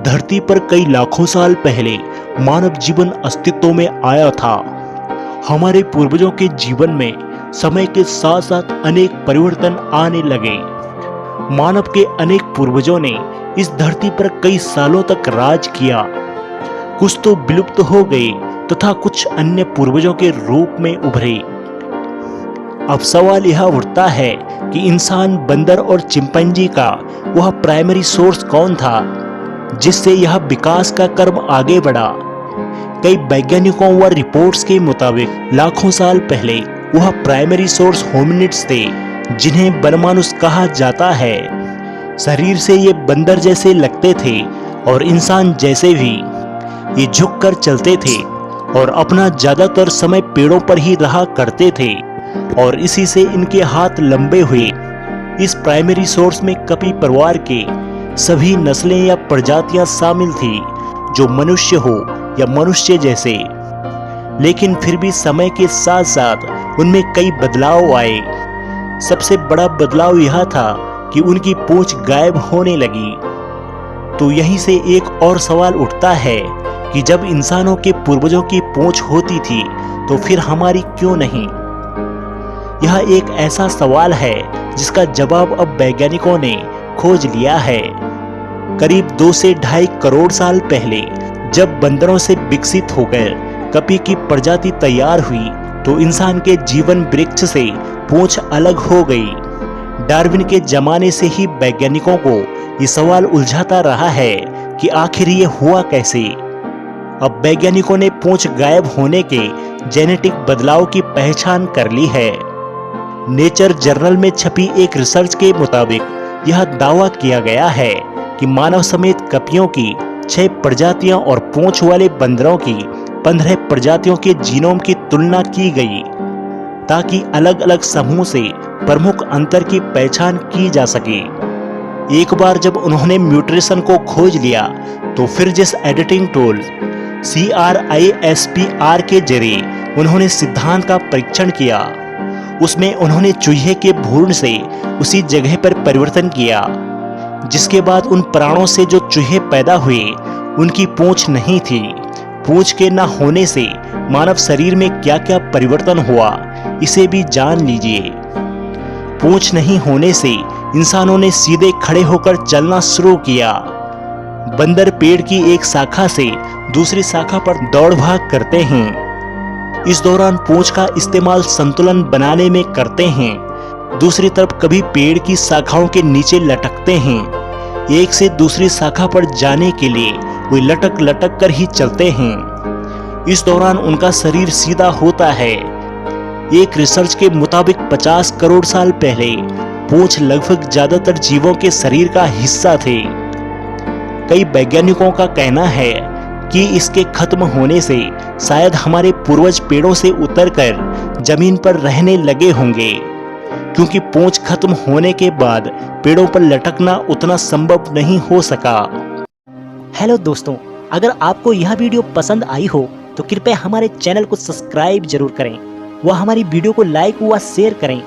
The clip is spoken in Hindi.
धरती पर कई लाखों साल पहले मानव जीवन अस्तित्व में आया था। हमारे पूर्वजों के जीवन में समय के साथ साथ अनेक परिवर्तन आने लगे। मानव के अनेक पूर्वजों ने इस धरती पर कई सालों तक राज किया। कुछ तो विलुप्त हो गए तथा कुछ अन्य पूर्वजों के रूप में उभरे। अब सवाल यह उठता है कि इंसान, बंदर और चिंपैंजी का वह प्राइमरी सोर्स कौन था जिससे यह विकास का क्रम आगे बढ़ा। कई वैज्ञानिकों व रिपोर्ट्स के मुताबिक लाखों साल पहले वह प्राइमरी सोर्स होमिनिड्स थे, जिन्हें वनमानुष कहा जाता है। शरीर से ये बंदर जैसे लगते थे और इंसान जैसे भी। ये झुककर चलते थे और अपना ज्यादातर समय पेड़ों पर ही रहा करते थे और इसी से इनके हाथ लंबे हुए। इस प्राइमरी सोर्स में कपी परिवार के सभी नस्लें या प्रजातियां शामिल थी, जो मनुष्य हो या मनुष्य जैसे। लेकिन फिर भी समय के साथ साथ उनमें कई बदलाव आए। सबसे बड़ा बदलाव यह था कि उनकी पूंछ गायब होने लगी। तो यहीं से एक और सवाल उठता है कि जब इंसानों के पूर्वजों की पूंछ होती थी तो फिर हमारी क्यों नहीं। यह एक ऐसा सवाल है जिसका जवाब अब वैज्ञानिकों ने खोज लिया है। करीब 2 से 2.5 करोड़ साल पहले जब बंदरों से विकसित होकर कपी की प्रजाति तैयार हुई तो इंसान के जीवन वृक्ष से पूंछ अलग हो गई। डार्विन के जमाने से ही वैज्ञानिकों को ये सवाल उलझाता रहा है कि आखिर ये हुआ कैसे। अब वैज्ञानिकों ने पूंछ गायब होने के जेनेटिक बदलाव की पहचान कर ली है। नेचर जर्नल में छपी एक रिसर्च के मुताबिक यह दावा किया गया है कि मानव समेत कपियों की 6 प्रजातियां और पूंछ वाले बंदरों की 15 प्रजातियों के जीनोम की तुलना की गई, ताकि अलग अलग समूह से प्रमुख अंतर की पहचान की जा सके। एक बार जब उन्होंने म्यूटेशन को खोज लिया तो फिर जिस एडिटिंग टूल CRISPR के जरिए उन्होंने सिद्धांत का परीक्षण किया, उसमें उन्होंने चूहे के भ्रूण से उसी जगह पर परिवर्तन किया, जिसके बाद उन प्राणों से जो चूहे पैदा हुए उनकी पूंछ नहीं थी। पूंछ के न होने से मानव शरीर में क्या क्या परिवर्तन हुआ, इसे भी जान लीजिए। पूंछ नहीं होने से इंसानों ने सीधे खड़े होकर चलना शुरू किया। बंदर पेड़ की एक शाखा से दूसरी शाखा पर दौड़ भाग करते हैं। इस दौरान पूंछ का इस्तेमाल संतुलन बनाने में करते हैं। दूसरी तरफ कभी पेड़ की शाखाओं के नीचे लटकते हैं। एक से दूसरी शाखा पर जाने के लिए वे लटक लटक कर ही चलते हैं। इस दौरान उनका शरीर सीधा होता है। एक रिसर्च के मुताबिक 50 करोड़ साल पहले पूंछ लगभग ज्यादातर जीवों के शरीर का हिस्सा थे। कई वैज्ञानिकों का कहना है कि इसके खत्म होने से शायद हमारे पूर्वज पेड़ों से उतरकर जमीन पर रहने लगे होंगे, क्योंकि पूंछ खत्म होने के बाद पेड़ों पर लटकना उतना संभव नहीं हो सका। हेलो दोस्तों, अगर आपको यह वीडियो पसंद आई हो तो कृपया हमारे चैनल को सब्सक्राइब जरूर करें व हमारी वीडियो को लाइक व शेयर करें